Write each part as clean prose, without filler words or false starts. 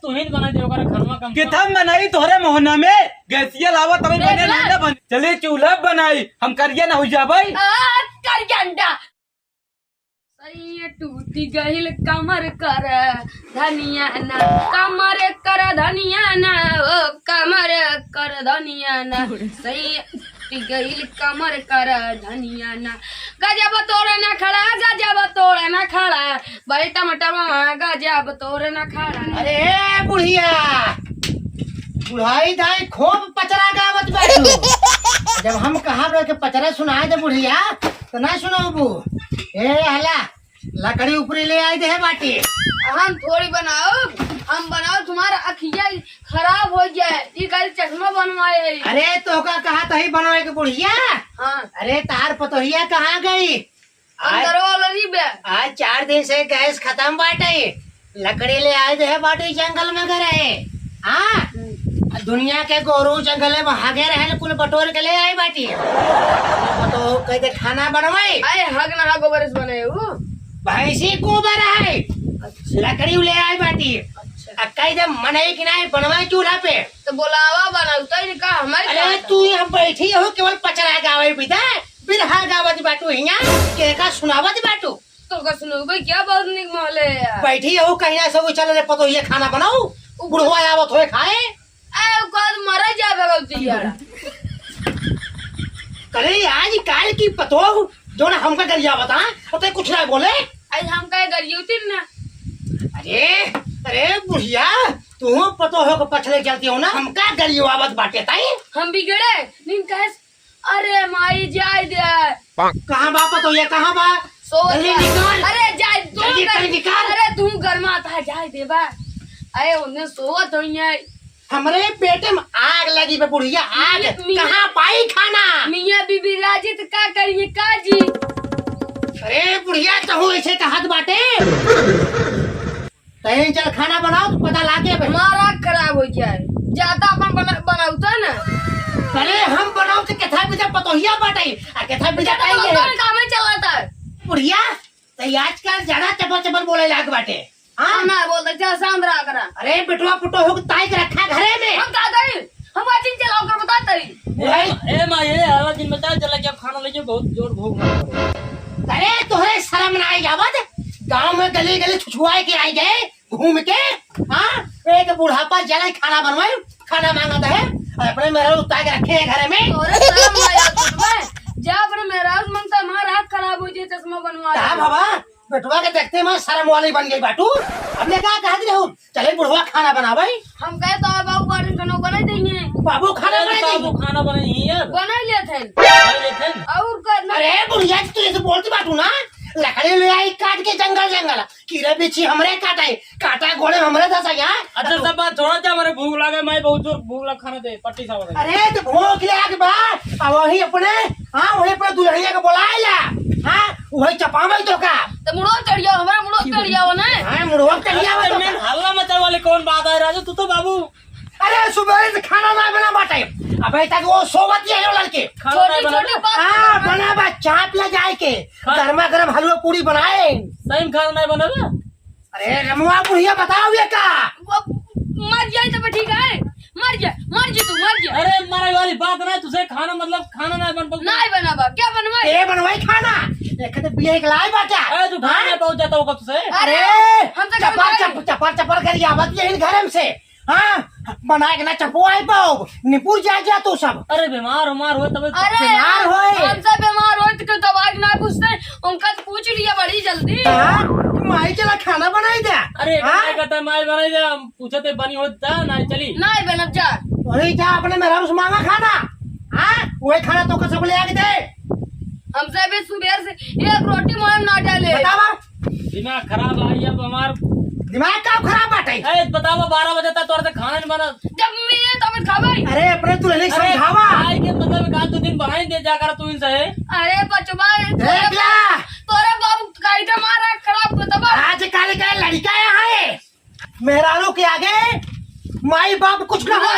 तुम्ही बनाई दे ओकरा घरवा कम किथम बनाई तोहरे मोहना में गैसिया लावा तभी बने ना बन चले चूल्हा बनाई हम करिया ना हो जाबई कर गंडा सही टूटी गहिल कमर कर धनिया ना कमर कर धनिया ना ओ कमर कर धनिया ना सही टूटी गहिल कमर कर धनिया ना गजब तोरे ना खड़ा गजब तोरे ना खड़ा भाई टमाटर गजब तोरे ना खड़ा। अरे बुढ़िया बुढ़ाई दाई खूब पचरा गावत बैठू जब हम कहा रहे के पचरा सुनाए दे बुढ़िया तो ना सुनो बू ए हला लकड़ी ऊपरी ले आई दे बाटी हम थोड़ी बनाओ हम बनाओ तुम्हारा अखिया खराब हो जाए ये कल चश्मा बनवाए। अरे तो का कहा तही बनवाए के बुढ़िया हाँ अरे तार पतोहिया कहाँ गई अंदर वाला नहीं बे आज 4 दिन से गैस खत्म बाटे लकड़ी ले आए दे बाटी जंगल में गए हाँ दुनिया के गोरू जंगल में भागे रहे कुल बटोर के ले आई बाटी तो कहते खाना बनवाई अरे हग ना गोबर से बने हो भैंसी गोबर है लकड़ी ले आई बाटी कई दे मनाई कि नहीं बनवाई चूल्हा पे तो बोलावा बनाऊ तो का हमारे अरे तू यहाँ बैठी हो केवल पचरा गावे बिदा बिरहा गावत बाटू यहाँ के का सुनावत बाटू तो का सुनो भाई क्या बहुत निक मोहले बैठी हो कहीं ना सब चल रे पतो ये खाना बनाओ बुढ़वा आवत होए खाए ए कद मरा जा भगवती यार करे आज काल की पतो जो ना हमका गरिया बता तो कुछ ना बोले आज हम कहे गरियोती ना अरे अरे बुढ़िया तू पतो हो पछले चलती हो ना हमका गरियो आवत बाटे ताई हम बिगड़े नींद कहे अरे माई जाय दे कहां बा पतो ये कहां बा सो जल्दी निकाल अरे जाय जल्दी निकाल अरे तू गरमा था जाय दे बा अरे उन्हें सोवत होइए हमरे पेटे में आग लगी बे बुढ़िया आग कहां पाई खाना मियां बीबी राजी तो का करिए काजी अरे बुढ़िया कहूँ ऐसे कहत बाटे कहीं चल खाना बनाओ तो पता लागे हमारा खराब हो जाए ज्यादा अपन बनाऊता ना अरे हम बनाओ तो कथा बिजा पतोहिया बाटे आ कथा बिजा खाएंगे काम में चला था बुढ़िया तो आजकल ज्यादा चपल चपल बोले लाग बाटे हाँ ना बोलते क्या सांद्रा करा अरे बेटवा पुटो हो ताई के रखा घरे में हम का करी हम वाचिंग चलाओ कर बताते ही ए माँ ये हवा दिन बता चला क्या खाना लेके बहुत जोर भूख लगा अरे तोहरे शर्म ना आई जावत गांव में गली गली छुछुआए के आई गए घूम के हाँ एक बुढ़ापा जला खाना बनवाए खाना मांगता है अपने मेरा उतार के रखे घरे में और शर्म आया तुझमें जा अपने मेरा मंगता हमारा हाथ खराब हो जाए चश्मा बनवा कहा बाबा बेटवा के देखते मैं शर्म वाली बन गई बाटू हमने कहा कहा रहो चले बुढ़वा खाना बना भाई हम कहे तो बाबू गार्डन खाना बना देंगे बाबू खाना बना बाबू खाना बनाई है बना लिए थे थे और करना अरे बुढ़िया तू ऐसे बोलती बाटू ना लकड़ी ले आई काट के जंगल जंगल कीड़े बिच्छी हमरे काटे काटा घोड़े हमरे दसा यहाँ अच्छा सब बात छोड़ा जा मेरे भूख लगे मैं बहुत जोर भूख लगा खाना दे पट्टी सा अरे तो भूख ले बाद अब वही अपने हाँ वही अपने दुल्हनिया को बुलाएला हाँ वही चपावे तो का तो मुड़ो चढ़िया हमारा मुड़ो चढ़िया हो ना हाँ मुड़वा चढ़िया हल्ला मचा वाले कौन बात है राजू तू तो बाबू अरे सुबह से खाना ना बना बाटे अबे तक वो सोवत है लड़के छोटी छोटी बात हाँ बना बा चाट ले जाए के गर्मा गर्म हलवा पूरी बनाए सही में खाना नहीं बना अरे रमुआ बुढ़िया बताओ ये का मर जाए तो ठीक है मर जा तू मर जा अरे मारे वाली बात ना तुझे खाना मतलब खाना नहीं बन नहीं बनावा क्या बनवा ये बनवाई खाना देखते बिया एक लाई बाटा अरे तू खाने पहुंच जाता होगा तुझे अरे हम तो चपर चपर चपर कर आवत यही घर में से हाँ बना के ना चपवाई पाओ निपुर जा तू सब अरे बीमार उमार हुए तब अरे बीमार होए हमसे बीमार होए तो दवाई ना पूछते उनका तो पूछ लिया बड़ी जल्दी माई चला खाना बनाई दे अरे क्या कहता है माई बनाई दे पूछे थे बनी होता नहीं चली नहीं बनब जा वही जा अपने मेरा उस मांगा खाना हाँ वही खाना तो सब ले आके दे हमसे भी सुबह से एक रोटी मोहन ना डाले बतावा दिमाग खराब आई अब हमार दिमाग का खराब बाटे बताओ 12 बजे तक तोर से खाना नहीं बना जब मेरे तबियत खावे अरे अपने तू ले समझावा आई के मतलब का 2 दिन बनाई दे जाकर तू इनसे अरे बचवा देख ला तोरे बाबू कायदा मारा खराब को दबा आज काले का लड़का यहाँ है मेरा लो के आगे माई बाप कुछ ना हो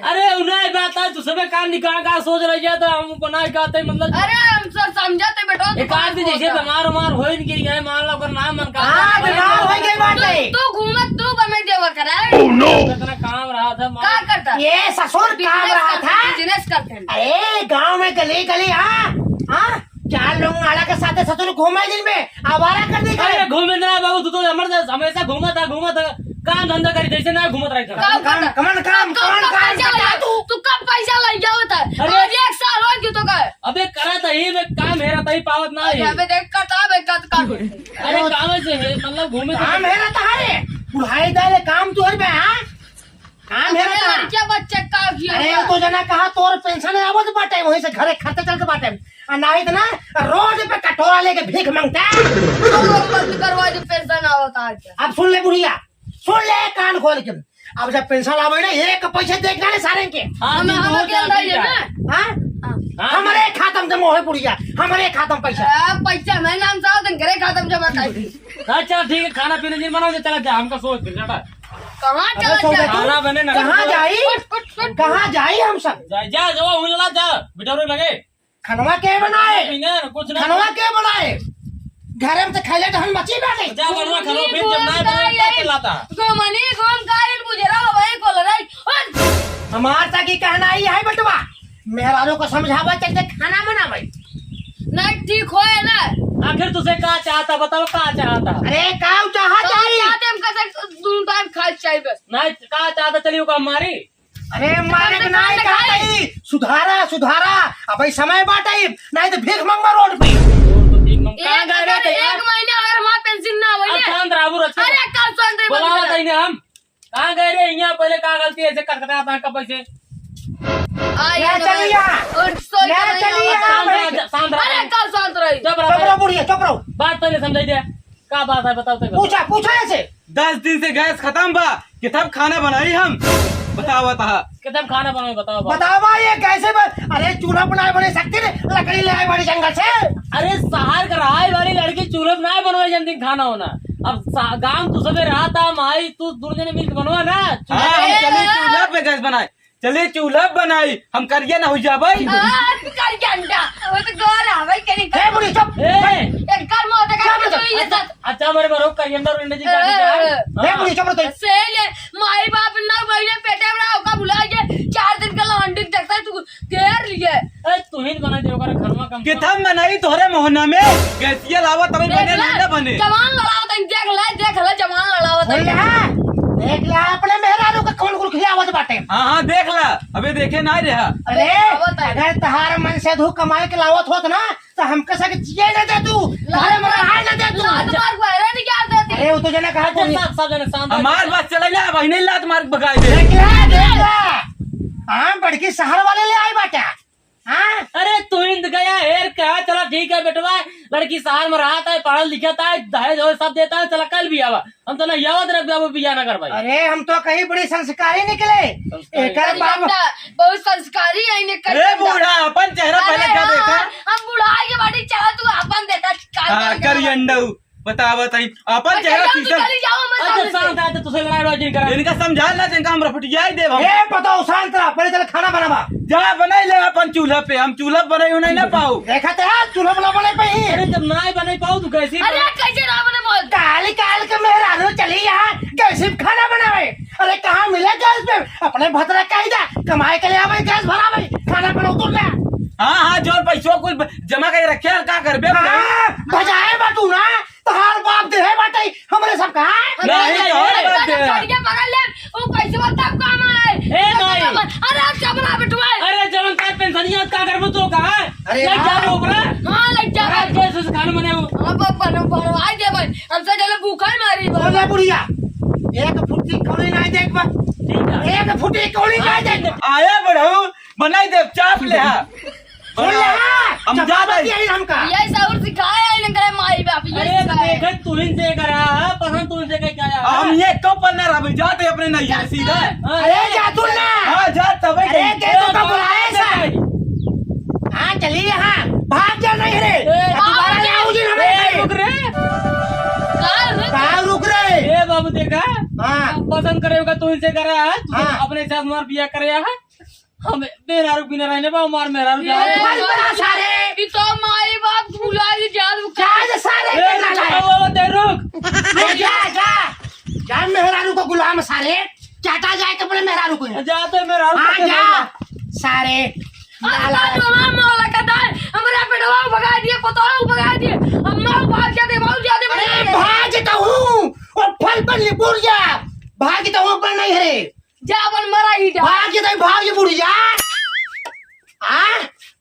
अरे उन्हें बात है तू सबे कान निकाल का सोच रही है तो हम बनाए कहते मतलब अरे हम सब समझाते बेटा एक आदमी जैसे बीमार उमार हो नहीं गई है मान लो अगर नाम मन का हाँ बीमार हो गई बात है तू घूमत तू बने देवा करा इतना काम रहा था क्या करता ये ससुर काम रहा था। बिजनेस करते हैं। अरे गांव में गली गली हाँ चार लोग आड़ा के साथ ससुर घूमे दिन में आवारा कर दी अरे घूमे ना बाबू, तू तो हमेशा घूमा था काम धंधा करी जैसे ना घूमत रही था। तू कब पैसा लग जाओ था? अरे! और 1 साल हो गया तो गए। अबे करा था ही मैं काम हेरा था ही पावत ना ही। अबे देख करता है काम। अरे काम से है, मतलब घूमे तो काम है रहता है बुढ़ाई दाले काम तोर में हाँ काम है रहता लड़कियां बच्चे का अरे किया। तो जना कहा तोर पेंशन आवत बाटे वहीं से घरे खर्चे चल के बाटे और नहीं तो ना रोड पे कटोरा लेके भीख मांगता है। बंद करवा दे, पेंशन आवता है। अब सुन ले बुढ़िया, सुन ले कान खोल के। अब जब पेंशन आवे ना एक पैसे देखना ले सारे के हाँ, हमें दिन हमें बहुत क्या ज्यादा चाहिए है। ना? हाँ? हाँ, हमारे खातम जमा हो बुढ़िया, हमारे खातम पैसा। पैसा मैं नाम से आओ घरे खत्म जमा कर। अच्छा ठीक है, खाना पीने जी बनाओ चला जा, हमका सोच फिर जाता कहाँ अबे चला सौदा जा? खाना बने ना। कहाँ जाई कहाँ जाई हम सब जा जा उल्ला जा बिटारो लगे खनवा के बनाए पीने कुछ ना खनवा के बनाए घरे में तो खाइले तो हम बची बैठे जा बनवा खलो फिर जब ना बने क्या चिल्लाता। गोमनी गोम कायल बुझरा भाई कोल रही। हमार तक कहना ही है बटवा मेहरारों को समझावा चलते खाना बनावे नहीं ठीक होए ना। आखिर तुझे क्या चाहता बताओ, क्या चाहता अरे काऊ चाहा चाहिए चाहते हम कैसे दोनों टाइम खा चाहिए बस। नहीं क्या चाहता चलिए को हमारी। अरे मारे के नहीं कहते सुधारा सुधारा अब समय बाटे नहीं तो भीख मांगवा रोड पे कहाँ गए रे एक महीने अगर हमारा पेंशन ना हो शांत राबू रक्षा अरे कल संतरी बोला था इन्हें हम कहाँ गए रे यहाँ पहले क्या गलती ऐसे करकटा था का पैसे ले चलिए और सोई ले चलिए शांत अरे रहो कल शांत रही। चुप चुप रहो रहो बुढ़िया चुप रहो बात पहले समझाई दे क्या बात है बताओ तो। पूछा पूछा ऐसे 10 दिन से गैस खत्म बा किताब खाना बनाई हम बताओ बता कितना खाना बनाओ बताओ बात। बतावा ये कैसे अरे चूल्हा बनाए बने सकते थे लकड़ी ले आए बड़े जंगल से अरे सहार कर रहा है वाली लड़की चूल्हे में ना बनवाई जल्दी खाना होना। अब गांव तू सबे रहा था माई तू दूर मिल बनवा ना। हाँ हम चले चूल्हा पे गैस बनाए चले चूल्हा बनाई हम करिए ना हो जा भाई कर गंडा वो तो गोर है भाई कहीं ए बुढ़ी चुप एक कर मोटे का तो ये सब अच्छा मेरे बरो करियंदर इंडा जी ए बुढ़ी चुप रहो सेले माई बाप ना बहने पेटे बड़ा होगा बुला के 4 दिन का लौंडी देखता है तू घेर लिए। तू ही बना दे ओकरा घरवा कम किताब बनाई तोहरे मोहना में गैसिया लावा तभी बने ना बने जवान लड़ाओ तो देख ले जवान लड़ाओ तो देख लिया अपने मेहरारू का कौन कुल खिलावत बाटे हाँ देख ला अबे देखे ना रहा। अरे अगर तहार मन से धू कमाए के लावत होत ना तो हम कैसा के जिए न दे तू तहारे मन हाय न दे तू मार गहरे नहीं क्या देती अरे वो तो जना कहा तू सब जने शांत हमार बात चले जा बहने लात मार भगाए दे देख ला हां बड़की शहर वाले ले आई बाटा हां अरे तू इंद गया हेर कहा चला ठीक है बेटवा लड़की शहर में रहा था पढ़ा लिखा था दहेज और सब देता है चला कल भी आवा हम तो ना याद रख वो बिया ना कर भाई। अरे हम तो कहीं बड़ी संस्कारी निकले एकर बाप बहुत संस्कारी है इन्हें ए बूढ़ा अपन चेहरा पहले क्या देखा हम बुढ़ाई के बाड़ी चला तू अपन देता हाँ करियंडऊ बता बताई अपन चेहरा शीशा अच्छा शांत आते तुझे लड़ाई बाजी करा इनका समझा ला इनका हम रफटिया ही देव हम ए बताओ शांत रह पहले चल खाना बनावा जा बनाई ले अपन चूल्हा पे हम चूल्हा बनाई नहीं ना पाऊ देखा तो है चूल्हा बना बने पे ही अरे जब ना बना पाऊ तू कैसी अरे कैसे ना बने बोल काल काल के मेहरारू चली यहाँ कैसे खाना बनावे अरे कहाँ मिले गैस पे अपने भतरा कायदा कमाए के लिए आवे गैस भरावे खाना बनाओ तुम ले हाँ हाँ जो पैसों कुछ जमा कर रखे क्या करबे बजाए बाटू ना तहार बाप दे है बाटे हमरे सब कहा नहीं और बात है करिए पकड़ ले वो कैसे बता काम है ए नहीं अरे अब क्या बना बेटुआ अरे जवन का पेंशनिया का करबो तो कहा अरे ले जा ओकरा हां लग जा कैसे खाना बनाए वो हां बनो आ दे भाई हमसे चले भूखा ही मारी बोले बुढ़िया एक फुट्टी कौड़ी नहीं देख बा ठीक है एक फुट्टी कौड़ी नहीं देख आया बढ़ऊ बनाई दे चाप ले हा बोल ले हम जा रहे यही हमका ये सौर सिखाया है इनके माई बाप ये अरे देख तू ही से करा पसंद तू से क्या आया हम ये कब पन्ना रह जाते अपने नहीं है सीधा अरे जा तू ना हाँ जा तबे अरे के तो का बुलाए सा हां चलिए हां भाग जा नहीं रे दोबारा नहीं आओ जी हमें रुक रे कहां रुक रहे ए बाबू देखा हां पसंद करेगा तू से करा है तू हाँ। अपने साथ मार बिया करे है हम बेरारू बिना रहने बा मार मेरारू जा बस बड़ा सारे ये तो माई बाप भुला के जाद जा सारे ए के वो दे रुक जा जा जा मेहरारू को गुलाम सारे चाटा जाए कपड़े मेहरा रुको जाते मेरा हाँ जा सारे मोला कहता है हमारा बेटवा भगा दिए पतोह भगा दिए अम्मा भाग जाते अरे भागता हूँ और फल पर ले बुढ़िया भागता हूँ पर नहीं है जावन मरा ही जा भाग बुढ़िया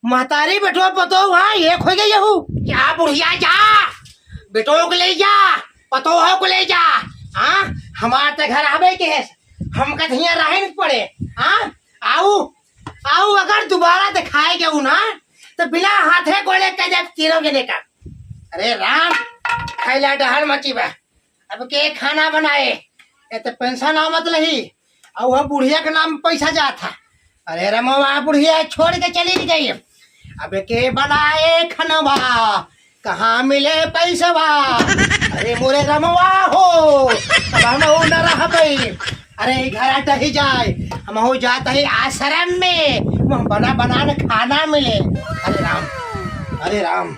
महतारी बेटो पतो वहाँ एक हो गई हूँ क्या बुढ़िया जा बेटो को ले जा पतोह को ले जा हाँ हमारे तो घर आवे के है हम कथिया रहे नहीं पड़े हाँ आओ आओ अगर दोबारा दिखाए गए ना तो बिना हाथे गोले कह तीनों के लेकर अरे राम खैला डहर मची बा अब के खाना बनाए ये तो पेंशन आमत नहीं और वह बुढ़िया के नाम पैसा जाता अरे रमवा बुढ़िया छोड़ के चली गई अब के बनाए खनवा कहाँ मिले पैसवा अरे मोरे रमवा हो अब हम न रह गई अरे घर टही जाए हम हो जाता है आश्रम में बना बना खाना मिले अरे राम